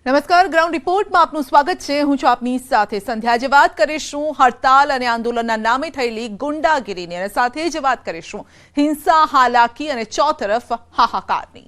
નમસ્કાર, ગ્રાઉન્ડ રિપોર્ટમાં આપનું સ્વાગત છે। હું છું આપની સાથે સંધ્યા। આજે વાત કરીશું હડતાલ અને આંદોલનના નામે થયેલી ગુંડાગીરીની અને સાથે જ વાત કરીશું હિંસા, હાલાકી અને ચોતરફ હાહાકારની।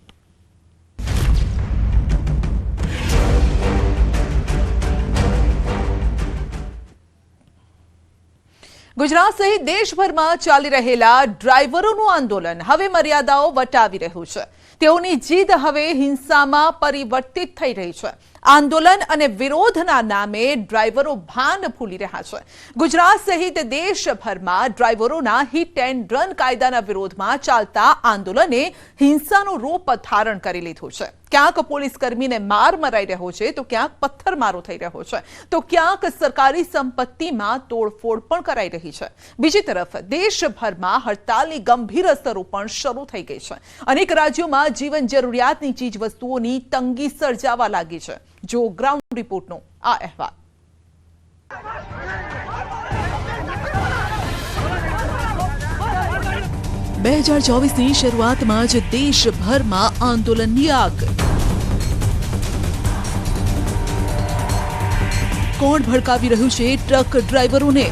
ગુજરાત સહિત દેશભરમાં ચાલી રહેલા ડ્રાઈવરોનું આંદોલન હવે મર્યાદાઓ વટાવી રહ્યું છે। તેઓની જીદ હવે હિંસામાં પરિવર્તિત થઈ રહી છે। આંદોલન અને વિરોધના નામે ડ્રાઈવરો ભાન ભૂલી રહ્યા છે। ગુજરાત સહિત દેશભરમાં ડ્રાઈવરોના હિટ એન્ડ રન કાયદાના વિરોધમાં ચાલતા આંદોલને હિંસાનું રૂપ ધારણ કરી લીધું છે। ક્યાંક પોલીસ કર્મીને માર મરાઈ રહ્યો છે, તો ક્યાંક પથ્થરમારો થઈ રહ્યો છે, તો ક્યાંક સરકારી સંપત્તિમાં તોડફોડ પણ કરાઈ રહી છે। બીજી તરફ દેશભરમાં હડતાલની ગંભીર અસરો પણ શરૂ થઈ ગઈ છે। અનેક રાજ્યોમાં જીવન જરૂરિયાતની ચીજ વસ્તુઓની તંગી સર્જાવા લાગી છે। જો ગ્રાઉન્ડ રિપોર્ટનો આ અહેવાલ। 2024ની શરૂઆતમાં જ દેશભરમાં આંદોલનની આગ। કોણ ભડકાવી રહ્યું છે ટ્રક ડ્રાઈવરોને?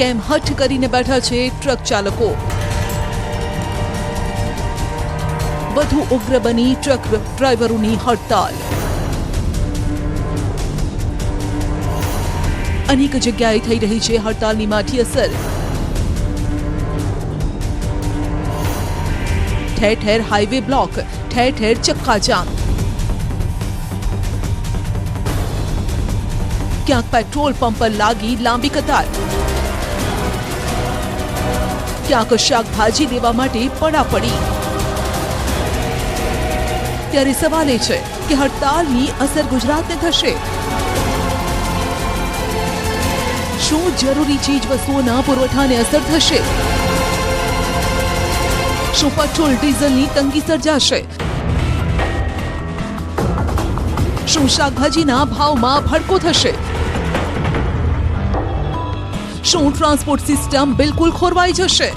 કેમ હઠ કરીને બેઠા છે ટ્રક ચાલકો? વધુ ઉગ્ર બની ટ્રક ડ્રાઈવરોની હડતાલ। અનેક જગ્યાએ થઈ રહી છે હડતાલની માઠી અસર। ઠેર ઠેર હાઈવે બ્લોક, ઠેર ઠેર ચક્કાજામ। ક્યાંક પેટ્રોલ પંપ પર લાગી લાંબી કતાર, ક્યાંક શાકભાજી લેવા માટે પડાપડી। ત્યારે સવાલ એ છે કે હડતાલની અસર ગુજરાતને થશે? શું જરૂરી ચીજ વસ્તુઓના પુરવઠાને અસર થશે? શું પેટ્રોલ ડીઝલની તંગી સર્જાશે? શું શાકભાજીના ભાવમાં ભડકો થશે? શું ટ્રાન્સપોર્ટ સિસ્ટમ બિલકુલ ખોરવાઈ જશે?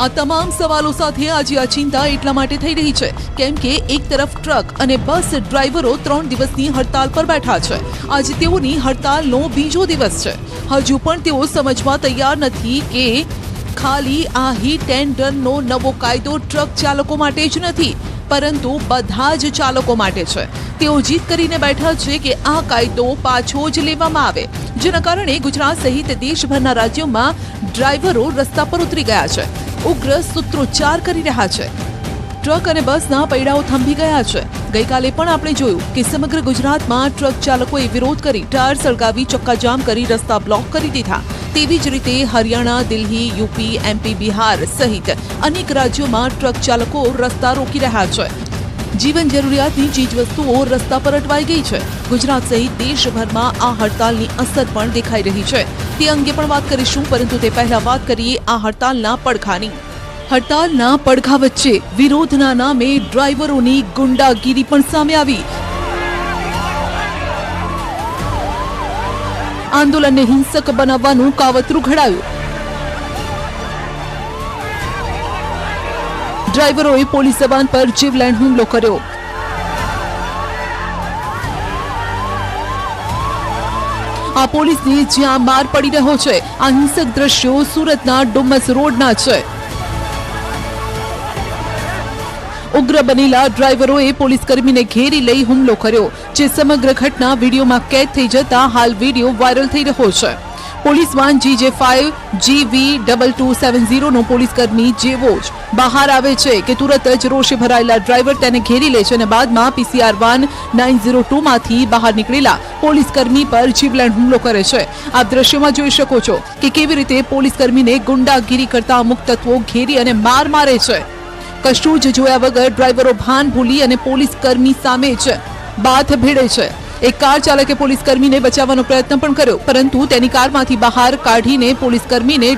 આ તમામ સવાલો સાથે આજે આ ચિંતા એટલા માટે થઈ રહી છે કેમ કે એક તરફ ટ્રક અને બસ ડ્રાઈવરો 3 દિવસની હડતાલ પર બેઠા છે। આજે તેઓની હડતાલનો બીજો દિવસ છે। હજુ પણ તેઓ સમજવા તૈયાર નથી કે ખાલી આ હિટ એન્ડ રનનો નવો કાયદો ટ્રક ચાલકો માટે જ નથી, પરંતુ બધા જ ચાલકો માટે છે। તેઓ જીદ કરીને બેઠા છે કે આ કાયદો પાછો જ લેવામાં આવે, જેના કારણે ગુજરાત સહિત દેશભરના રાજ્યોમાં ડ્રાઈવરો રસ્તા પર ઉતરી ગયા છે, ઉગ્ર સૂત્રોચ્ચાર કરી રહ્યા છે। ટ્રક અને બસના પૈડાઓ થંભી ગયા છે। ગઈકાલે પણ આપણે જોયું કે સમગ્ર ગુજરાતમાં ટ્રક ચાલકોએ વિરોધ કરી ટાયર સળગાવી ચક્કાજામ કરી રસ્તા બ્લોક કરી દીધા। તેવી જ રીતે હરિયાણા, દિલ્હી, યુપી, એમપી, બિહાર સહિત અનેક રાજ્યોમાં ટ્રક ચાલકો રસ્તા રોકી રહ્યા છે। જીવન જરૂરિયાતની ચીજવસ્તુઓ રસ્તા પર અટવાઈ ગઈ છે। ગુજરાત સહિત દેશભરમાં આ હડતાલની અસર પણ દેખાઈ રહી છે। તે અંગે પણ વાત કરીશું, પરંતુ તે પહેલા વાત કરીએ આ હડતાલના પડઘાની। હડતાલના પડઘા વચ્ચે વિરોધના નામે ડ્રાઈવરોની ગુંડાગીરી પણ સામે આવી। આંદોલનને હિંસક બનાવવાનું કાવતરું ઘડાયું। ડ્રાઈવરોએ પોલીસ જવાન પર જીવલેણ હુમલો કર્યો। આ પોલીસને જ્યાં માર પડી રહ્યો છે। આ હિંસક દ્રશ્યો સુરતના ડુમસ રોડના છે। ઉગ્ર બનેલા ડ્રાઈવરોએ પોલીસ કર્મીને ઘેરી લઈ હુમલો કર્યો, જે સમગ્ર ઘટના વિડીયોમાં કેદ થઈ જતા હાલ વિડીયો વાયરલ થઈ રહ્યો છે। પોલીસ વાન GJ5 GV2270 નો પોલીસ કર્મી જેવો જ બહાર આવે છે કે તુરત જ રોષે ભરાયેલા ડ્રાઈવર તેને ઘેરી લે છે અને બાદમાં PCR વાન 902 માંથી બહાર નીકળેલા પોલીસ કર્મી પર જીવલેણ હુમલો કરે છે। આપ દ્રશ્યોમાં જોઈ શકો છો કે કેવી રીતે પોલીસ કર્મીને ગુંડાગીરી કરતા અમુક તત્વો ઘેરી અને માર મારે છે। કશું જ જોયા વગર ડ્રાઈવરો ભાન ભૂલી અને પોલીસ કર્મી સામે જ બાથ ભેડે છે। એક કાર ચાલકે પોલીસ કર્મીને બચાવવાનો પ્રયત્ન પણ કર્યો, પરંતુ તેની કારમાંથી બહાર કાઢીને પોલીસ કર્મીને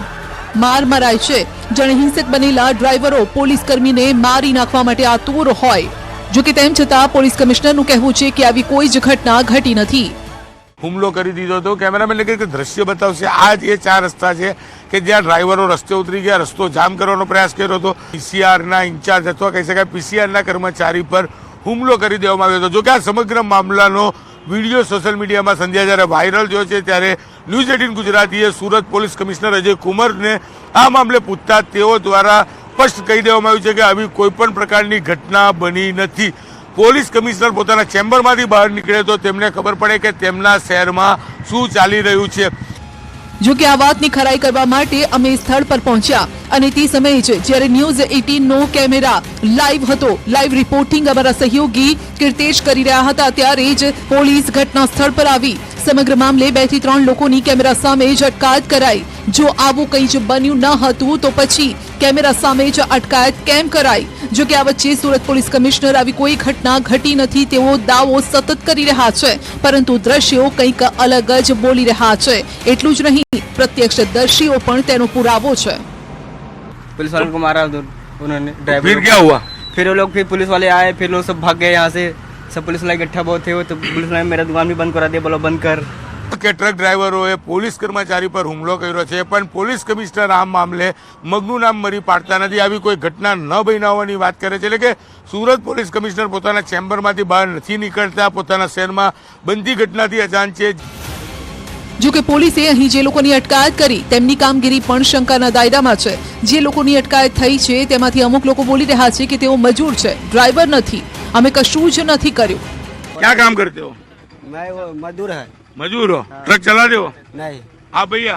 માર મરાય છે। જાણે હિંસક બનેલા ડ્રાઈવરો પોલીસ કર્મીને મારી નાખવા માટે આતુર હોય। જો કે તેમ છતાં પોલીસ કમિશનરનું કહેવું છે કે આવી કોઈ જ ઘટના ઘટી નથી। હુમલો કરી દીધો હતો। કેમેરામેન કે દ્રશ્ય બતાવશે, આ જ એ 4 રસ્તા છે કે જ્યાં ડ્રાઈવરો રસ્તે ઉતરી ગયા, રસ્તો જામ કરવાનો પ્રયાસ કર્યો હતો। પીસીઆરના ઇન્ચાર્જ અથવા કહી શકાય પીસીઆરના કર્મચારી પર હુમલો કરી દેવામાં આવ્યો હતો। જો કે આ સમગ્ર મામલાનો વિડીયો સોશિયલ મીડિયામાં સંધ્યા જ્યારે વાયરલ થયો છે ત્યારે ન્યૂઝ 18 ગુજરાતીએ સુરત પોલીસ કમિશનર અજય કુમારને આ મામલે પૂછતા તેઓ દ્વારા સ્પષ્ટ કહી દેવામાં આવ્યું છે કે આવી કોઈ પણ પ્રકારની ઘટના બની નથી। પોલીસ કમિશનર પોતાના ચેમ્બરમાંથી બહાર નીકળે તો તેમને ખબર પડે કે તેમના શહેરમાં શું ચાલી રહ્યું છે। જો કે આ વાતની ખરાઈ કરવા માટે અમે સ્થળ પર પહોંચ્યા અને તે સમયે જ જ્યારે ન્યૂઝ 18 નો કેમેરા લાઈવ હતો, લાઈવ રિપોર્ટિંગ અમારા સહયોગી કીર્તેશ કરી રહ્યા હતા, ત્યારે જ પોલીસ ઘટના સ્થળ પર આવી। સમગ્ર મામલે 2 થી 3 લોકોની કેમેરા સામે જ અટકાયત કરાઈ। જો આવું કંઈ જ બન્યું ન હતું તો પછી કેમેરા સામે જ અટકાયત કેમ કરાઈ? જો કે આ વચ્ચે સુરત પોલીસ કમિશનર આવી કોઈ ઘટના ઘટી નથી તેવો દાવો સતત કરી રહ્યા છે, પરંતુ દ્રશ્યો કંઈક અલગ જ બોલી રહ્યા છે। એટલું જ નહીં, प्रत्यक्षदर्शियों पर तेनो पुरावो है। पुलिस वालों को मारा उन्होंने, ड्राइवर। फिर क्या हुआ? फिर वो लोग, फिर पुलिस वाले आए, फिर लोग सब भाग गए यहाँ से। सब पुलिस वाले इकट्ठा बहुत थे, तो पुलिस वाले मेरा दुकान भी बंद करा दिया, बोलो बंद कर। કે ટ્રક ડ્રાઈવરોએ પોલીસ કર્મચારી પર હુમલો કર્યો છે, પણ પોલીસ કમિશનર આ મામલે મગનું નામ મરી પાડતા નથી। આવી કોઈ ઘટના ન બની હોવાની વાત કરે છે। એટલે કે સુરત પોલીસ કમિશનર પોતાના ચેમ્બરમાંથી બહાર નથી નીકળતા, પોતાના શહેરમાં બનતી ઘટનાથી અજાણ છે। જો કે પોલીસે અહીં જે લોકોની અટકાયત કરી તેમની કામગીરી પણ શંકાના દાયરામાં છે। જે લોકોની અટકાયત થઈ છે તેમાંથી અમુક લોકો બોલી રહ્યા છે કે તેઓ મજૂર છે, ડ્રાઈવર નથી, અમે કશું જ નથી કર્યું। ક્યાં કામ કરતે હો? मैं वो मजदूर है। मजदूर हो? ट्रक चलाते हो? नहीं। आप भैया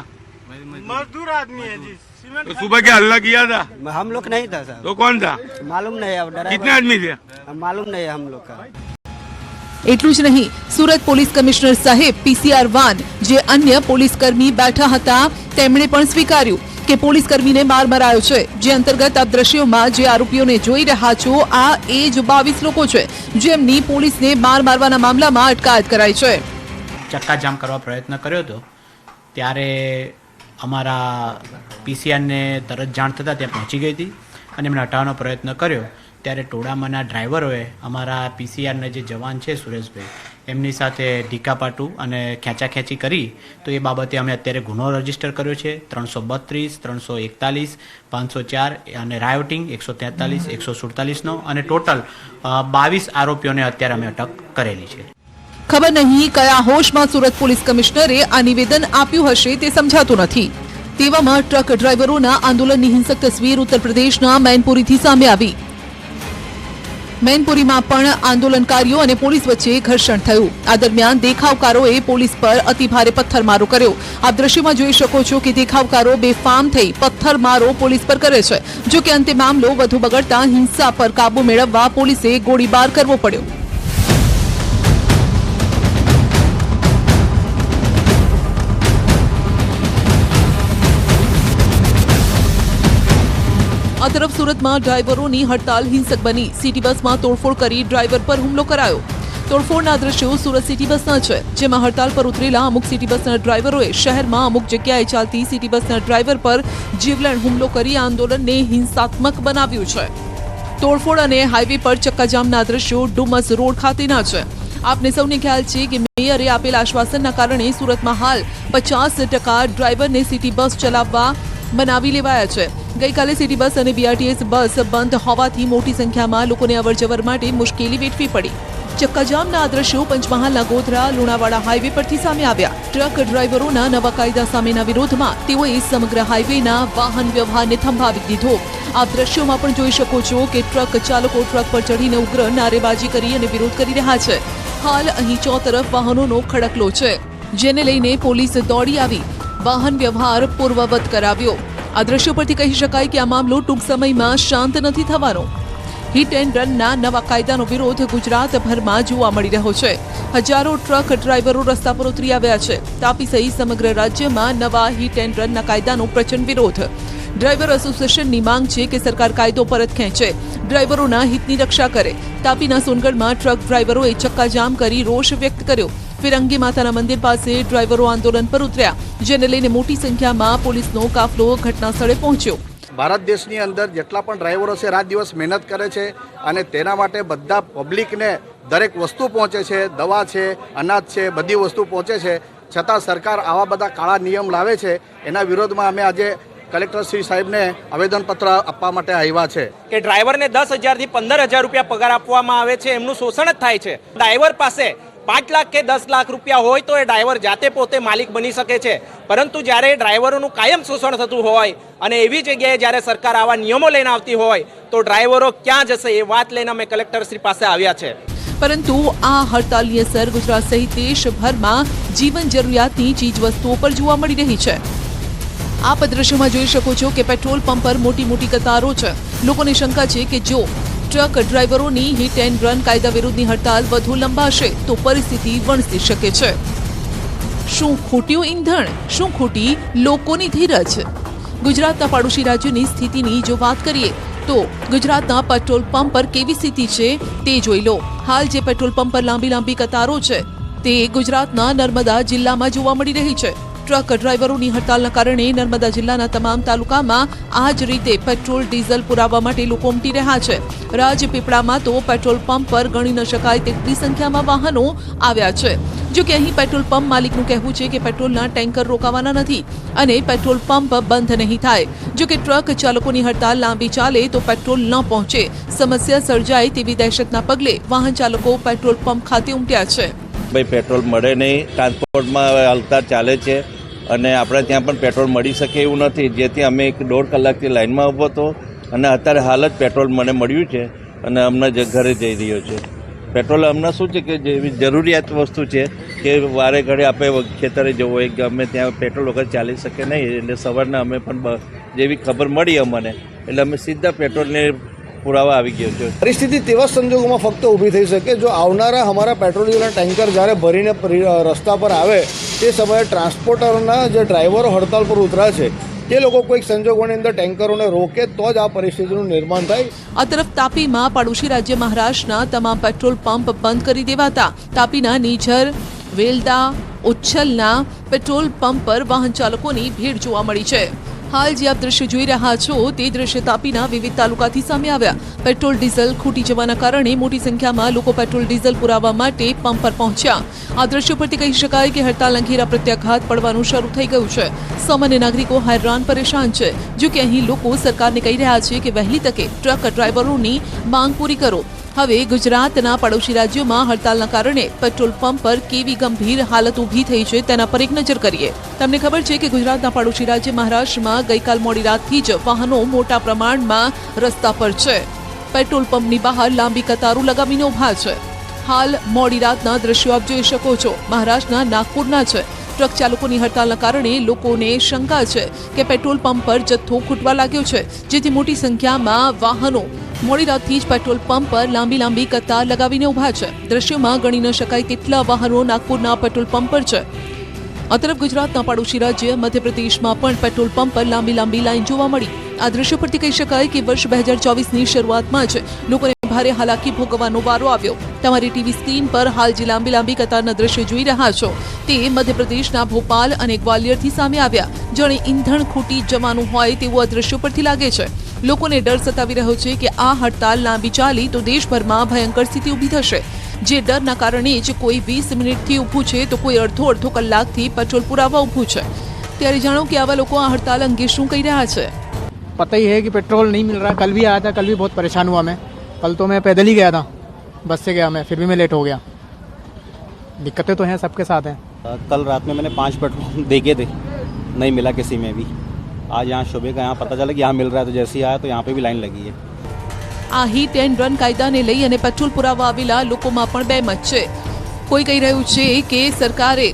मजदूर आदमी है जी। तो सुबह क्या हल्ला किया था? हम लोग नहीं था सर। तो कौन था? मालूम नहीं है, अब ड्राइवर। कितने आदमी थे? मालूम नहीं है हम लोग का। એટલું જ નહીં, સુરત પોલીસ કમિશનર સાહેબ પીસીઆર વાન જે અન્ય પોલીસકર્મી બેઠા હતા તેમણે પણ સ્વીકાર્યું કે પોલીસકર્મીને માર મરાયો છે। જે અંતર્ગત આપ દ્રશ્યોમાં જે આરોપીઓને જોઈ રહ્યા છો આ એ જ 22 લોકો છે જેમની પોલીસને માર મારવાના મામલામાં અટકાયત કરાઈ છે। ચક્કાજામ કરવા પ્રયત્ન કર્યો હતો ત્યારે અમારા પીસીઆરને તરત જાણ થતાં ત્યાં પહોંચી ગઈ હતી અને એમને હટાવવાનો પ્રયત્ન કર્યો ત્યારે ટોળામાંના ડ્રાઈવરોએ અમારા પીસીઆરના જે જવાન છે સુરેશભાઈ એમની સાથે ઢીકાપાટું અને ખેંચાખેંચી કરી। તો એ બાબતે અમે અત્યારે ગુનો રજીસ્ટર કર્યો છે 332, 341, 504 અને રાયોટિંગ 143, 147નો અને ટોટલ 22 આરોપીઓને અત્યારે અમે અટક કરેલી છે। ખબર નહીં કયા હોશમાં સુરત પોલીસ કમિશનરે આ નિવેદન આપ્યું હશે તે સમજાતું નથી। તેવામાં ટ્રક ડ્રાઈવરોના આંદોલનની હિંસક તસવીર ઉત્તર પ્રદેશના મૈનપુરીથી સામે આવી। મૈનપુરીમાં પણ આંદોલનકારીઓ અને પોલીસ વચ્ચે ઘર્ષણ થયું। આ દરમિયાન દેખાવકારોએ પોલીસ પર અતિભારે પથ્થરમારો કર્યો। આપ દ્રશ્યમાં જોઈ શકો છો કે દેખાવકારો બેફામ થઈ પથ્થરમારો પોલીસ પર કરે છે। જો કે અંતે મામલો વધુ બગડતા હિંસા પર કાબુ મેળવવા પોલીસે ગોળીબાર કરવો પડ્યો। આ તરફ સુરતમાં ડ્રાઈવરોની હડતાલ હિંસક બની। સિટી બસમાં તોડફોડ કરી ડ્રાઈવર પર હુમલો કરાયો। તોડફોડના દ્રશ્યો સુરત સિટી બસના છે, જેમાં હડતાલ પર ઉતરેલા અમુક સિટી બસના ડ્રાઈવરોએ શહેરમાં અમુક જગ્યાએ ચાલતી સિટી બસના ડ્રાઈવર પર જીવલેણ હુમલો કરી આંદોલનને હિંસાત્મક બનાવ્યું છે। તોડફોડ અને હાઈવે પર ચક્કાજામના દ્રશ્યો ડુમસ રોડ ખાતેના છે। આપને સૌને ખ્યાલ છે કે મેયરે આપેલા આશ્વાસનના કારણે સુરતમાં હાલ 50% ડ્રાઈવરને સિટી બસ ચલાવવા બનાવી લેવાયા છે। ગઈકાલે સિટી બસ અને બીઆરટીએસ બસ બંધ હોવાથી મોટી સંખ્યામાં લોકોને અવરજવર માટે મુશ્કેલી વેઠવી પડી। ચક્કાજામના આ દ્રશ્યો પંચમહાલના ગોધરા લુણાવાડા હાઈવે પરથી સામે આવ્યા। ટ્રક ડ્રાઈવરોના નવા કાયદા સામેના વિરોધમાં તેઓએ સમગ્ર હાઈવેના વાહન વ્યવહારને થંભાવી દીધો। આ દ્રશ્યોમાં પણ જોઈ શકો છો કે ટ્રક ચાલકો ટ્રક પર ચડીને ઉગ્ર નારેબાજી કરી અને વિરોધ કરી રહ્યા છે। હાલ અહીં ચોતરફ વાહનોનો ખડકલો છે, જેને લઈને પોલીસ દોડી આવી વાહન વ્યવહાર પૂર્વવત કરાવ્યો। આ દ્રશ્યો પરથી કહી શકાય કે આ મામલો ટૂંક સમયમાં શાંત નથી થવાનો। હિટ એન્ડ રનના નવા કાયદાનો વિરોધ ગુજરાતભરમાં જોવા મળી રહ્યો છે। હજારો ટ્રક ડ્રાઈવરો રસ્તા પર ઉતરી આવ્યા છે। તાપી સહિત સમગ્ર રાજ્યમાં નવા હિટ એન્ડ રનના કાયદાનો પ્રચંડ વિરોધ। ડ્રાઈવર એસોસિએશનની માંગ છે કે સરકાર કાયદો પરત ખેંચે, ડ્રાઈવરોના હિતની રક્ષા કરે। તાપીના સોનગઢમાં ટ્રક ડ્રાઈવરોએ ચક્કાજામ કરી રોષ વ્યક્ત કર્યો। ફિરંગી માતાના મંદિર પાસે ડ્રાઈવરો આંદોલન પર ઉતર્યા, જેને લઈને મોટી સંખ્યામાં પોલીસનો કાફલો ઘટના સ્થળે પહોંચ્યો। ભારત દેશની અંદર જેટલા પણ ડ્રાઈવરો છે રાત દિવસ મહેનત કરે છે અને તેના માટે બધા પબ્લિકને દરેક વસ્તુ પહોંચે છે, દવા છે, અનાજ છે, બધી વસ્તુ પહોંચે છે, છતાં સરકાર આવા બધા કાળા નિયમ લાવે છે. એના વિરોધમાં અમે આજે કલેક્ટર શ્રી સાહેબને આવેદનપત્ર આપવા માટે આવ્યા છે. કે ડ્રાઈવરને 10,000 થી 15,000 રૂપિયા પગાર આપવામાં આવે છે, એમનું શોષણ જ થાય છે. ડ્રાઈવર પાસે 5 લાખ કે 10 લાખ રૂપિયા હોય તો એ ડ્રાઈવર જાતે પોતે માલિક બની શકે છે, પરંતુ જ્યારે ડ્રાઈવરોનું કાયમ શોષણ થતું હોય અને એવી જગ્યાએ જ્યારે સરકાર આવા નિયમો લઈને આવતી હોય તો ડ્રાઈવરો ક્યાં જશે એ વાત લઈને અમે કલેક્ટરશ્રી પાસે આવ્યા છે. પરંતુ આ હડતાલની અસર ગુજરાત સહિત દેશભરમાં જીવન જરૂરિયાતની ચીજવસ્તુઓ પર જોવા મળી રહી છે. આપ દ્રશ્યમાં જોઈ શકો છો કે પેટ્રોલ પંપ પર મોટી મોટી કતારો છે. લોકોને શંકા છે કે જો ટ્રક ડ્રાઈવરોની હિટ એન્ડ રન કાયદા વિરુદ્ધની હડતાલ વધુ લંબાશે તો પરિસ્થિતિ વણસી શકે છે. શું ખૂટ્યું ઈંધણ? શું ખૂટી લોકોની ધીરજ? ગુજરાતના પાડોશી રાજ્યોની સ્થિતિની જો વાત કરીએ તો ગુજરાતના પેટ્રોલ પંપ પર કેવી સ્થિતિ છે તે જોઈ લો. હાલ જે પેટ્રોલ પંપ પર લાંબી લાંબી કતારો છે તે ગુજરાતના નર્મદા જિલ્લામાં જોવા મળી રહી છે. ટ્રક ડ્રાઈવરોની હડતાલના કારણે નર્મદા જિલ્લાના તમામ તાલુકામાં આ જ રીતે પેટ્રોલ ડીઝલ પુરાવવા માટે લોકો ઉમટી રહ્યા છે. રાજપીપળામાં તો પેટ્રોલ પંપ પર ગણી ન શકાય તેટલી સંખ્યામાં વાહનો આવ્યા છે. જો કે અહીં પેટ્રોલ પંપ માલિકનું કહેવું છે કે પેટ્રોલના ટેન્કર રોકાવાના નથી અને પેટ્રોલ પંપ બંધ નહીં થાય. જો કે ટ્રક ચાલકોની હડતાલ લાંબી ચાલે તો પેટ્રોલ ન પહોંચે, સમસ્યા સર્જાય તેવી દહેશતના પગલે વાહન ચાલકો પેટ્રોલ પંપ ખાતે ઉમટ્યા છે. ભાઈ પેટ્રોલ મળે નહીં, ટ્રાન્સપોર્ટમાં હલતા ચાલે છે અને આપણે ત્યાં પણ પેટ્રોલ મળી શકે એવું નથી, જેથી અમે 1.5 કલાકથી લાઇનમાં ઊભો હતો અને અત્યારે હાલ જ પેટ્રોલ મને મળ્યું છે અને હમણાં ઘરે જઈ રહ્યો છે. પેટ્રોલ હમણાં શું છે કે જેવી જરૂરિયાત વસ્તુ છે કે વારે ઘડે આપણે ખેતરે જવું હોય ગમે ત્યાં પેટ્રોલ વગર ચાલી શકે નહીં, એટલે સવારના અમે પણ જેવી ખબર મળી અમને એટલે અમે સીધા પેટ્રોલને પુરાવા આવી ગયો છે. પરિસ્થિતિ તેવા સંજોગોમાં ફક્ત ઊભી થઈ શકે જો આવનારા અમારા પેટ્રોલ ડીઝલના ટેન્કર જ્યારે ભરીને રસ્તા પર આવે તે સમયે ટ્રાન્સપોર્ટરના જે ડ્રાઈવરો હડતાલ પર ઉતર્યા છે તે લોકો કોઈક સંજોગોની અંદર ટેન્કરોને રોકે તો જ આ પરિસ્થિતિનું નિર્માણ થાય. આ તરફ તાપીમાં પાડોશી રાજ્ય મહારાષ્ટ્રના તમામ પેટ્રોલ પંપ બંધ કરી દેવાતા તાપીના નીઝર, વેલદા, ઉચ્છલના પેટ્રોલ પંપ પર વાહન ચાલકોની ભીડ જોવા મળી છે. હાલ જે આપ દ્રશ્ય જોઈ રહ્યા છો તે દ્રશ્ય તાપીના વિવિધ તાલુકાથી સામે આવ્યા. પેટ્રોલ ડીઝલ ખૂટી જવાના કારણે મોટી સંખ્યામાં લોકો પેટ્રોલ ડીઝલ પુરાવવા માટે પંપ પર પહોંચ્યા. આ દ્રશ્યો પરથી કહી શકાય કે હડતાલના ઘેરા પ્રત્યાઘાત પડવાનું શરૂ થઈ ગયું છે. સામાન્ય નાગરિકો હેરાન પરેશાન છે. જો કે અહીં લોકો સરકારને કહી રહ્યા છે કે વહેલી તકે ટ્રક ડ્રાઈવરોની માંગ પૂરી કરો. હવે ગુજરાતના પડોશી રાજ્યોમાં હડતાલના કારણે પેટ્રોલ પંપ પર કેવી ગંભીર હાલત ઊભી થઈ છે તેના પર એક નજર કરીએ. તમને ખબર છે કે ગુજરાતના પડોશી રાજ્ય મહારાષ્ટ્રમાં ગઈકાલ મોડી રાતથી જ વાહનો મોટા પ્રમાણમાં રસ્તા પર છે. પેટ્રોલ પંપની બહાર લાંબી કતારો લગાવીને ઊભા છે. હાલ મોડી રાતના દ્રશ્યો આપ જોઈ શકો છો. મહારાષ્ટ્રના નાગપુરના છે. ટ્રક ચાલકોની હડતાલના કારણે લોકોને શંકા છે કે પેટ્રોલ પંપ પર જથ્થો ખૂટવા લાગ્યો છે, જેથી મોટી સંખ્યામાં વાહનો મોડી રાતથી જ પેટ્રોલ પંપ પર લાંબી લાંબી કતાર લગાવીને ઊભા છે. દ્રશ્યોમાં ગણી ન શકાય તેટલા વાહનો નાગપુરના પેટ્રોલ પંપ પર છે. આ તરફ ગુજરાતના પડોશી રાજ્ય મધ્યપ્રદેશમાં પણ પેટ્રોલ પંપ પર લાંબી લાંબી લાઈન જોવા મળી. આ દ્રશ્યો પરથી કહી શકાય કે વર્ષ 2024ની શરૂઆતમાં જ લોકોને ભારે હાલાકી ભોગવવાનો વારો આવ્યો. તમારી ટીવી સ્ક્રીન પર હાલ જે લાંબી લાંબી કતારના દ્રશ્યો જોઈ રહ્યા છો તે મધ્યપ્રદેશના ભોપાલ અને ગ્વાલિયરથી સામે આવ્યા. જાણે ઈંધણ ખૂટી જવાનું હોય તેવું આ દ્રશ્યો પરથી લાગે છે. લોકોને ડર સતાવી રહ્યો છે કે આ હડતાલ લાંબી ચાલી તો દેશભરમાં ભયંકર સ્થિતિ ઊભી થશે. જે ડરના કારણે જ કોઈ 20 મિનિટથી ઊભું છે તો કોઈ અડધો કલાકથી પેટ્રોલ પુરાવા ઊભું છે. ત્યારે જાણો કે આવા લોકો આ હડતાલ અંગે શું કહી રહ્યા છે. पता ही है कि पेट्रोल नहीं मिल रहा. कल भी आया था, कल भी बहुत परेशान हुआ मैं. कल तो मैं पैदल ही गया था, बस से गया मैं, फिर भी मैं लेट हो गया. दिक्कतें तो हैं, सबके साथ हैं. कल रात में मैंने 5 पेट्रोल देखे थे, नहीं मिला किसी में भी. आज यहाँ सुबह का यहाँ पता चला कि यहाँ मिल रहा है, तो जैसे ही आया तो यहाँ पे भी लाइन लगी है. આ હિટ એન્ડ રન કાયદાને લઈ અને પેટ્રોલ પુરાવા આવેલા લોકોમાં પણ બે મત છે. કોઈ કહી રહ્યું છે કે સરકારે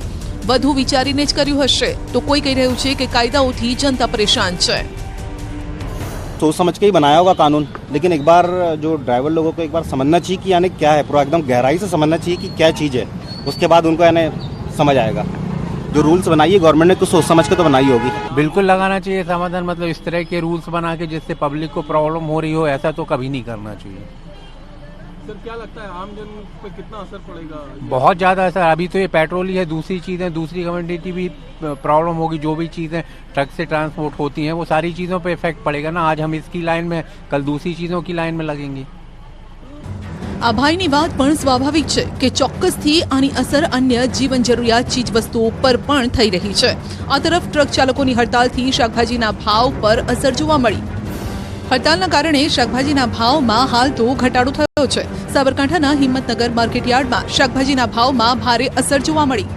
વધુ વિચારીને જ કર્યું હશે, તો કોઈ કહી રહ્યું છે કે કાયદાઓથી જનતા પરેશાન છે. सोच समझ के ही बनाया होगा कानून, लेकिन एक बार जो ड्राइवर लोगों को एक बार समझना चाहिए कि यानी क्या है, पूरा एकदम गहराई से समझना चाहिए कि क्या चीज़ है. उसके बाद उनको यानी समझ आएगा. जो रूल्स बनाई है गवर्नमेंट ने कुछ सोच समझ के तो बनाई होगी. बिल्कुल लगाना चाहिए समाधान. मतलब इस तरह के रूल्स बना के जिससे पब्लिक को प्रॉब्लम हो रही हो, ऐसा तो कभी नहीं करना चाहिए. सर क्या लगता है आम जन पे कितना असर पड़ेगा? बहुत ज़्यादा असर. अभी तो ये पेट्रोल ही है, दूसरी चीज़ें, दूसरी कम्युनिटी भी प्रॉब्लम होगी. जो भी चीज़ें ट्रक से ट्रांसपोर्ट होती हैं वो सारी चीज़ों पे इफेक्ट पड़ेगा ना. आज हम इसकी लाइन में, कल दूसरी चीज़ों की लाइन में लगेंगे. આ ભાઈની વાત પણ સ્વાભાવિક છે કે ચોક્કસથી આની અસર અન્ય જીવન જરૂરિયાત ચીજ વસ્તુઓ પર પણ થઈ રહી છે. આ તરફ ટ્રક ચાલકોની હડતાલથી શાકભાજીના ભાવ પર અસર જોવા મળી. હડતાલના કારણે શાકભાજીના ભાવમાં હાલ તો ઘટાડો થયો છે. સાબરકાંઠાના હિંમતનગર માર્કેટયાર્ડમાં શાકભાજીના ભાવમાં ભારે અસર જોવા મળી.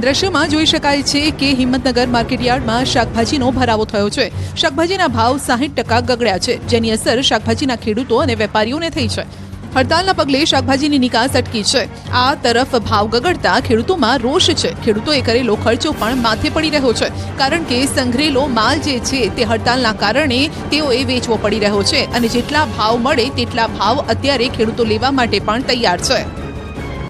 દ્રશ્યમાં જોઈ શકાય છે કે હિંમતનગર માર્કેટયાર્ડમાં શાકભાજીનો ભરાવો થયો છે. શાકભાજીના ભાવ 60% ગગડ્યા છે, જેની અસર શાકભાજીના ખેડૂતો અને વેપારીઓને થઈ છે. હડતાલના પગલે શાકભાજીની નિકાસ અટકી છે. આ તરફ ભાવ ગગડતા ખેડૂતોમાં રોષ છે. ખેડૂતોએ કરેલો ખર્ચો પણ માથે પડી રહ્યો છે, કારણ કે સંગ્રહેલો માલ જે છે તે હડતાલના કારણે તેઓએ વેચવો પડી રહ્યો છે અને જેટલા ભાવ મળે તેટલા ભાવ અત્યારે ખેડૂતો લેવા માટે પણ તૈયાર છે.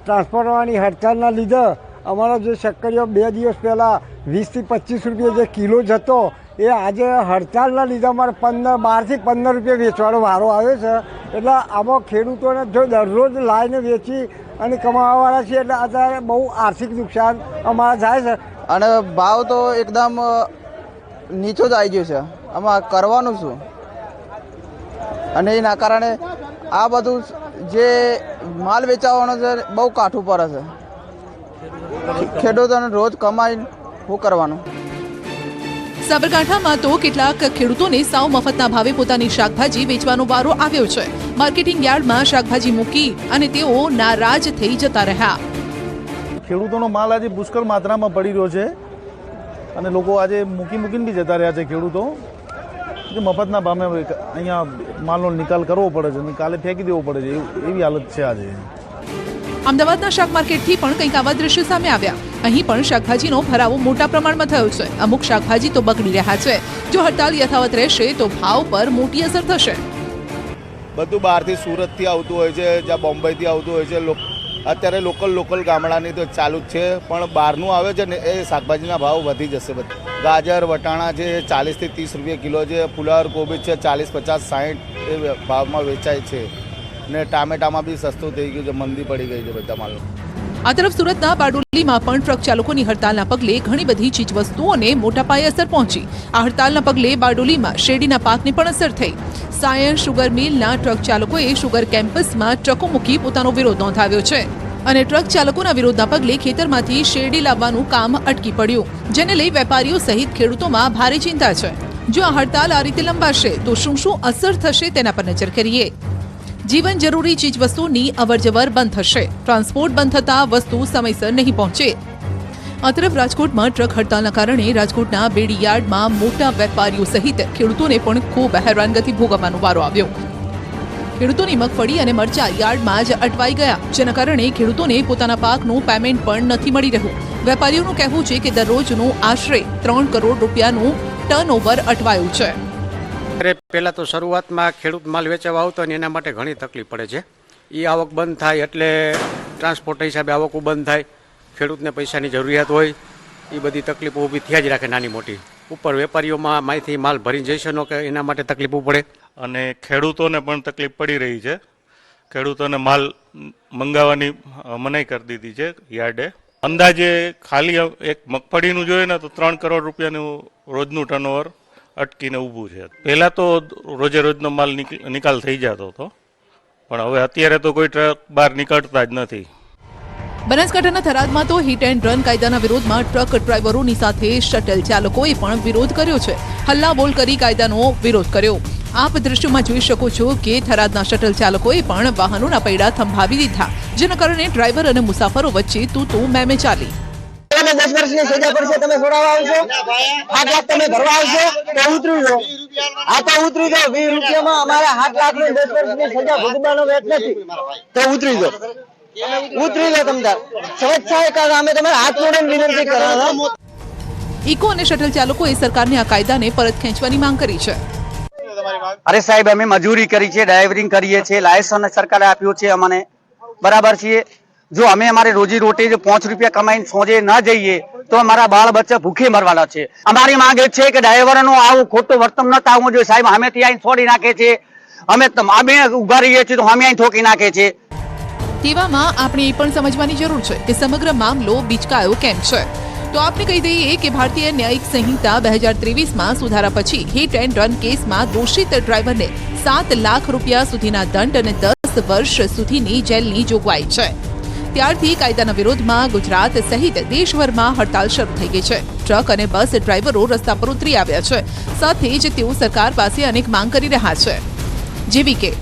ટ્રાન્સપોર્ટની હડતાલના લીધે અમારો જે શક્કરિયો 2 દિવસ પહેલાં 20 થી 25 રૂપિયા જે કિલો જતો એ આજે હડતાલના લીધે અમારે 12 થી 15 રૂપિયા વેચવાનો વારો આવ્યો છે. એટલે આમાં ખેડૂતોને જો દરરોજ લાઈને વેચી અને કમાવાવાળા છે એટલે અત્યારે બહુ આર્થિક નુકસાન અમારા થાય છે. અને ભાવ તો એકદમ નીચો જ આવી ગયો છે. આમાં કરવાનું શું? અને એના કારણે આ બધું જે માલ વેચાવાનો છે બહુ કાઠું પડે છે. ખેડૂતોને રોજ કમાઈને શું કરવાનું? સાબરકાંઠામાં તો કેટલાક ખેડૂતોને સાવ મફતના ભાવે પોતાની શાકભાજી વેચવાનો વારો આવ્યો છે. માર્કેટિંગ યાર્ડમાં શાકભાજી મૂકી અને તેઓ નારાજ થઈ જતા રહ્યા. ખેડૂતોનો માલ આજે પુષ્કળ માત્રામાં પડી રહ્યો છે અને લોકો આજે મૂકીને બી જતા રહ્યા છે. ખેડૂતો જે મફતના ભાવે અહીંયા માલનો નિકાલ કરવો પડે છે અને કાલે ફેંકી દેવો પડે છે, એવી હાલત છે આજે. અમદાવાદના શાક માર્કેટથી પણ કંઈક આવા દ્રશ્યો સામે આવ્યા. અહીં પણ શાકભાજીનો ભરાવો મોટા પ્રમાણમાં થયો છે. અમુક શાકભાજી તો બગડી રહ્યા છે. જો હડતાલ યથાવત રહેશે તો ભાવ પર મોટી અસર થશે. બધું બહારથી સુરતથી આવતું હોય છે, જ્યાં બોમ્બેથી આવતું હોય છે. અત્યારે લોકલ ગામડાની તો ચાલુ જ છે, પણ બહારનું આવે છે ને એ શાકભાજીના ભાવ વધી જશે. બધા ગાજર વટાણા છે 40 થી 30 રૂપિયા કિલો છે. ફુલાવર કોબીજ છે 40, 50, 60 એ ભાવમાં વેચાય છે. ને ટામેટામાં બી સસ્તું થઈ ગયું છે, મંદી પડી ગઈ છે બધા માલનો. આ તરફ સુરતના બારડોલીમાં પણ ટ્રક ચાલકોની હડતાલના પગલે ઘણી બધી ચીજવસ્તુઓને મોટા પાયે અસર પહોંચી. આ હડતાલના પગલે બારડોલીમાં શેરડીના પાકને પણ અસર થઈ. સાયન શુગર મિલના ટ્રક ચાલકોએ શુગર કેમ્પસમાં ટ્રકો મૂકી પોતાનો વિરોધ નોંધાવ્યો છે અને ટ્રક ચાલકોના વિરોધના પગલે ખેતરમાંથી શેરડી લાવવાનું કામ અટકી પડ્યું, જેને લઈ વેપારીઓ સહિત ખેડૂતોમાં ભારે ચિંતા છે. જો આ હડતાલ આ રીતે લંબાશે તો શું અસર થશે તેના પર નજર કરીએ. જીવન જરૂરી ચીજવસ્તુની અવરજવર બંધ થશે. ટ્રાન્સપોર્ટ બંધ થતા વસ્તુ સમયસર નહીં પહોંચે. આ તરફ રાજકોટમાં ટ્રક હડતાલના કારણે રાજકોટના બેડી યાર્ડમાં મોટા વેપારીઓ સહિત ખેડૂતોને પણ ખૂબ હેરાનગતિ ભોગવવાનો વારો આવ્યો. ખેડૂતોની મગફળી અને મરચા યાર્ડમાં જ અટવાઈ ગયા, જેના કારણે ખેડૂતોને પોતાના પાકનું પેમેન્ટ પણ નથી મળી રહ્યું. વેપારીઓનું કહેવું છે કે દરરોજનું આશરે 3 કરોડ રૂપિયાનું ટર્નઓવર અટવાયું છે. પહેલાં તો શરૂઆતમાં ખેડૂત માલ વેચવા આવતો અને એના માટે ઘણી તકલીફ પડે છે. એ આવક બંધ થાય એટલે ટ્રાન્સપોર્ટ હિસાબે આવક બંધ થાય. ખેડૂતને પૈસાની જરૂરિયાત હોય, એ બધી તકલીફો ઊભી થયા જ રાખે નાની મોટી. ઉપર વેપારીઓમાં માહિતી માલ ભરી જઈ શકે કે એના માટે તકલીફો પડે અને ખેડૂતોને પણ તકલીફ પડી રહી છે. ખેડૂતોને માલ મંગાવવાની મનાઈ કરી દીધી છે યાર્ડે. અંદાજે ખાલી એક મગફળીનું જોઈએ ને તો 3 કરોડ રૂપિયાનું રોજનું ટર્નઓવર અટકીને ઊભું છે. પહેલાં તો રોજનો માલ નિકાલ થઈ જતો હતો, પણ હવે અત્યારે તો કોઈ ટ્રક બહાર નીકળતા જ નથી. બનાસકાંઠાના થરાદમાં તો હિટ એન્ડ રન કાયદાના વિરોધમાં ટ્રક ડ્રાઈવરોની સાથે શટલ ચાલકોએ પણ વિરોધ કર્યો છે. હલ્લાબોલ કરી કાયદાનો વિરોધ કર્યો. આપ દ્રશ્યોમાં જોઈ શકો છો કે થરાદના શટલ ચાલકોએ પણ વાહનોના પૈડા થંભાવી દીધા, જેના કારણે ડ્રાઈવર અને મુસાફરો વચ્ચે તું મેમે ચાલી. 10 વર્ષની સજા પડશે, તમે છોડાવવા આવશો? 8 લાખ તમે ભરવા આવશો તો ઉતરી જાઓ. આ તો ઉતરી જાઓ. 20 રૂપિયામાં અમારે 8 લાખની 10 વર્ષની સજા ભોગવવાનો વેત નથી, તો ઉતરી જાઓ. ઉતરી લો તમદાર. સમજ થાય કે અમે તમારે હાથ જોડીને વિનંતી કરવા. ઇકો અને શટલ ચાલકોએ સરકારને આ કાયદાને પરત ખેંચવાની માંગ કરી છે. અરે સાહેબ, અમે મજૂરી કરી છે, ડ્રાઈવરિંગ કરીએ છીએ, લાયસન્સ સરકારે આપ્યું છે અમને, બરાબર છીએ. જો અમે અમારી રોજી રોટી 5 રૂપિયા કમાઈને સોજે ન જઈએ તો અમારા બાળ બચ્ચા ભૂખે મરવાના છે. અમારી માંગ એ છે કે ડ્રાઈવરનું આવું ખોટું વર્તન ન થવું જોઈએ. સાહેબ, અમેથી અહીં છોડી નાખે છે, અમે ઉભા રહીએ છીએ તો અમે અહીં ઠોકી નાખે છે. તેવામાં આપણે એ પણ સમજવાની જરૂર છે કે સમગ્ર મામલો બીચકાયો કેમ છે. તો આપને કહી દઈએ કે ભારતીય ન્યાયિક સંહિતા 2023માં સુધારા પછી હિટ એન્ડ રન કેસમાં દોષિત ડ્રાઈવરને 7 લાખ રૂપિયા સુધીના દંડ અને 10 10 વર્ષ સુધીની જેલની જોગવાઈ છે. ત્યારથી કાયદાના વિરોધમાં ગુજરાત સહિત દેશભરમાં હડતાલ શરૂ થઈ ગઈ છે. ટ્રક અને બસ ડ્રાઈવરો રસ્તા પર ઉતરી આવ્યા છે. સાથે જ તેઓ સરકાર પાસે અનેક માંગ કરી રહ્યા છે, જેવી કે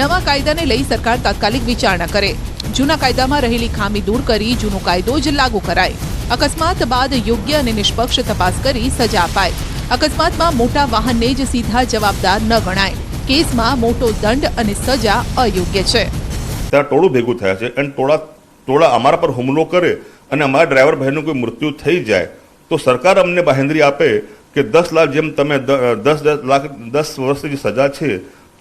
નવા કાયદાને લઈ સરકાર તાત્કાલિક વિચારણા કરે, જૂના કાયદામાં રહેલી ખામી દૂર કરી જૂનો કાયદો જ લાગુ કરાય, અકસ્માત બાદ યોગ્ય અને નિષ્પક્ષ તપાસ કરી સજા અપાય, અકસ્માતમાં મોટા વાહનને જ સીધા જવાબદાર ન ગણાય, કેસમાં મોટો દંડ અને સજા અયોગ્ય છે. ત્યાં ટોળું ભેગું થયા છે અને ટોળા અમારા પર હુમલો કરે અને અમારા ડ્રાઈવર ભાઈનું કોઈ મૃત્યુ થઈ જાય તો સરકાર અમને બાહેંધરી આપે કે 10 લાખ જેમ તમે 10 વર્ષની જે સજા છે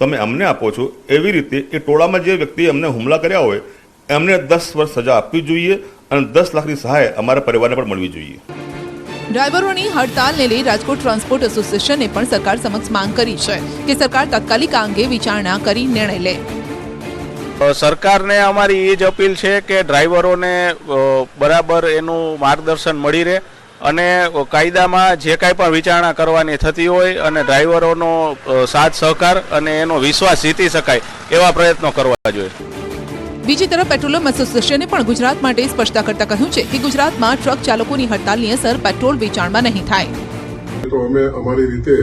તમે અમને આપો છો, એવી રીતે એ ટોળામાં જે વ્યક્તિએ અમને હુમલા કર્યા હોય એમને 10 વર્ષ સજા આપવી જોઈએ અને 10 લાખની સહાય અમારા પરિવારને પણ મળવી જોઈએ. ડ્રાઈવરોની હડતાલને લઈ રાજકોટ ટ્રાન્સપોર્ટ એસોસિએશને પણ સરકાર સમક્ષ માંગ કરી છે કે સરકાર તાત્કાલિક આ અંગે વિચારણા કરી નિર્ણય લે. સરકારને અમારી એ જ અપીલ છે કે ડ્રાઈવરોને બરાબર એનું માર્ગદર્શન મળી રહે અને કાયદામાં જે કાંઈ પણ વિચારણા કરવાની થતી હોય અને ડ્રાઈવરોનો સાથ સહકાર અને એનો વિશ્વાસ જીતી શકાય એવા પ્રયત્નો કરવા જોઈએ. બીજી તરફ પેટ્રોલિયમ એસોસિએશને પણ ગુજરાત માટે સ્પષ્ટતા કરતા કહ્યું છે કે ગુજરાતમાં ટ્રક ચાલકોની હડતાલની અસર પેટ્રોલ વેચાણમાં નહીં થાય. તો અમે અમારી રીતે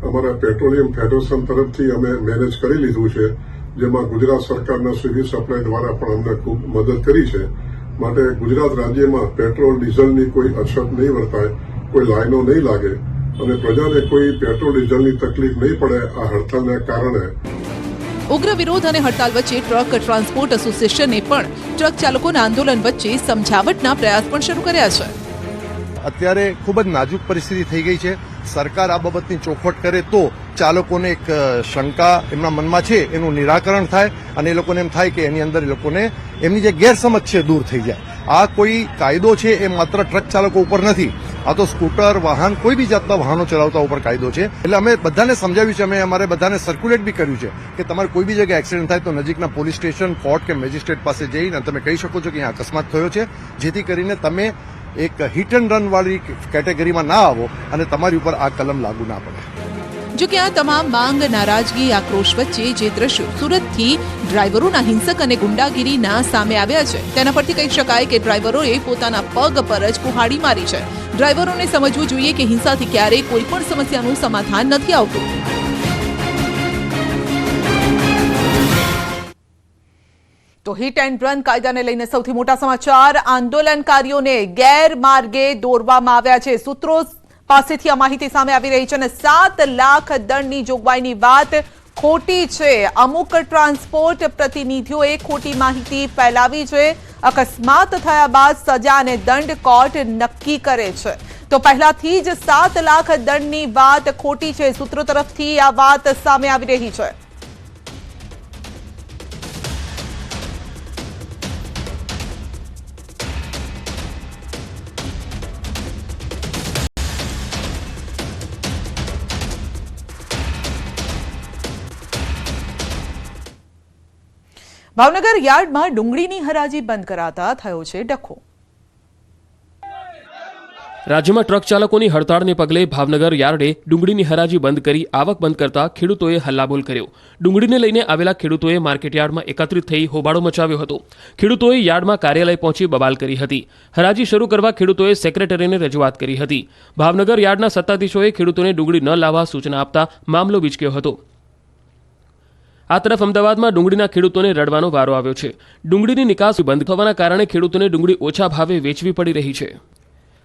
અમારા પેટ્રોલિયમ ફેડરેશન તરફથી અમે મેનેજ કરી લીધું છે, જેમાં ગુજરાત સરકારના સિવિલ સપ્લાય દ્વારા પણ અમને ખૂબ મદદ કરી છે. માટે ગુજરાત રાજ્યમાં પેટ્રોલ ડીઝલની કોઈ અછત નહીં વર્તાય, કોઈ લાઈનો નહીં લાગે અને પ્રજાને કોઈ પેટ્રોલ ડીઝલની તકલીફ નહીં પડે આ હડતાલના કારણે. ઉગ્ર વિરોધ અને હડતાલ વચ્ચે ટ્રક ટ્રાન્સપોર્ટ એસોસિએશને પણ ટ્રક ચાલકોના આંદોલન વચ્ચે સમજાવટના પ્રયાસ પણ શરૂ કર્યા છે. અત્યારે ખૂબ જ નાજુક પરિસ્થિતિ થઈ ગઈ છે. સરકાર આ બાબતની ચોખવટ કરે તો ચાલકોને એક શંકા એમના મનમાં છે એનું નિરાકરણ થાય અને એ લોકોને એમ થાય કે એની અંદર એ લોકોને એમની જે ગેરસમજ છે દૂર થઈ જાય. આ કોઈ કાયદો છે એ માત્ર ટ્રક ચાલકો ઉપર નથી, આ તો સ્કૂટર વાહન કોઈ બી જાતના વાહનો ચલાવતા ઉપર કાયદો છે. એટલે અમે બધાને સમજાવ્યું છે, અમે અમારે બધાને સર્ક્યુલેટ બી કર્યું છે કે તમારે કોઈ બી જગ્યાએ એક્સિડન્ટ થાય તો નજીકના પોલીસ સ્ટેશન, કોર્ટ કે મેજિસ્ટ્રેટ પાસે જઈને તમે કહી શકો છો કે અહીંયા અકસ્માત થયો છે, જેથી કરીને તમે એક હિટ એન્ડ રન વાળી કેટેગરીમાં ના આવો અને તમારી ઉપર આ કલમ લાગુ ના પડે. જો કે આ તમામ માંગ, નારાજગી, આક્રોશ વચ્ચે જે દ્રશ્યો સુરતથી ડ્રાઈવરોના હિંસક અને ગુંડાગીરીના સામે આવ્યા છે તેના પરથી કહી શકાય કે ડ્રાઈવરોએ પોતાના પગ પર જ કુહાડી મારી છે. ડ્રાઈવરોને સમજવું જોઈએ કે હિંસાથી ક્યારેય કોઈ પણ સમસ્યાનું સમાધાન નથી આવતું. તો હિટ એન્ડ રન કાયદાને લઈને સૌથી મોટા સમાચાર. આંદોલનકારીઓને ગેરમાર્ગે દોરવામાં આવ્યા છે. સૂત્રો પાસેથી આ માહિતી સામે આવી રહી છે અને 7 લાખ દંડની જોગવાઈની વાત ખોટી છે. અમુક ટ્રાન્સપોર્ટ પ્રતિનિધિઓએ ખોટી માહિતી ફેલાવી છે. અકસ્માત થયા બાદ સજા અને દંડ કોર્ટ નક્કી કરે છે. તો પહેલાથી જ 7 લાખ દંડની વાત ખોટી છે. સૂત્રો તરફથી આ વાત સામે આવી રહી છે. ભાવનગર યાર્ડમાં ડુંગળીની હરાજી બંધ કરાતા થયો છે ડખો. રાજ્યમાં ટ્રક ચાલકોની હડતાળને પગલે ભાવનગર યાર્ડે ડુંગળીની હરાજી બંધ કરી આવક બંધ કરતા ખેડૂતોએ હલ્લાબોલ કર્યો. ડુંગળીને લઈને આવેલા ખેડૂતોએ માર્કેટયાર્ડમાં એકત્રિત થઈ હોબાળો મચાવ્યો હતો. ખેડૂતોએ યાર્ડમાં કાર્યાલય પહોંચી બબાલ કરી હતી. હરાજી શરૂ કરવા ખેડૂતોએ સેક્રેટરીને રજૂઆત કરી હતી. ભાવનગર યાર્ડના સત્તાધીશોએ ખેડૂતોને ડુંગળી ન લાવવા સૂચના આપતા મામલો વિચક્યો હતો. આ તરફ અમદાવાદમાં ડુંગળીના ખેડૂતોને રડવાનો વારો આવ્યો છે. ડુંગળીની નિકાસ બંધ થવાના કારણે ખેડૂતોને ડુંગળી ઓછા ભાવે વેચવી પડી રહી છે.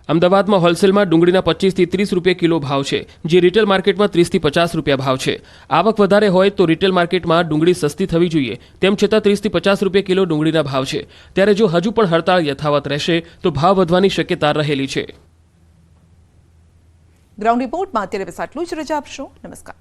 અમદાવાદમાં હોલસેલમાં ડુંગળીના 25 થી 30 રૂપિયા કિલો ભાવ છે, જે રિટેલ માર્કેટમાં 30 થી 50 રૂપિયા ભાવ છે. આવક વધારે હોય તો રિટેલ માર્કેટમાં ડુંગળી સસ્તી થવી જોઈએ, તેમ છતાં 30 થી 50 રૂપિયા કિલો ડુંગળીના ભાવ છે. ત્યારે જો હજુ પણ હડતાળ યથાવત રહેશે તો ભાવ વધવાની શક્યતા રહેલી છે. ગ્રાઉન્ડ રિપોર્ટમાં અત્યારે બસ આટલું જ. રજા આપશો. નમસ્કાર.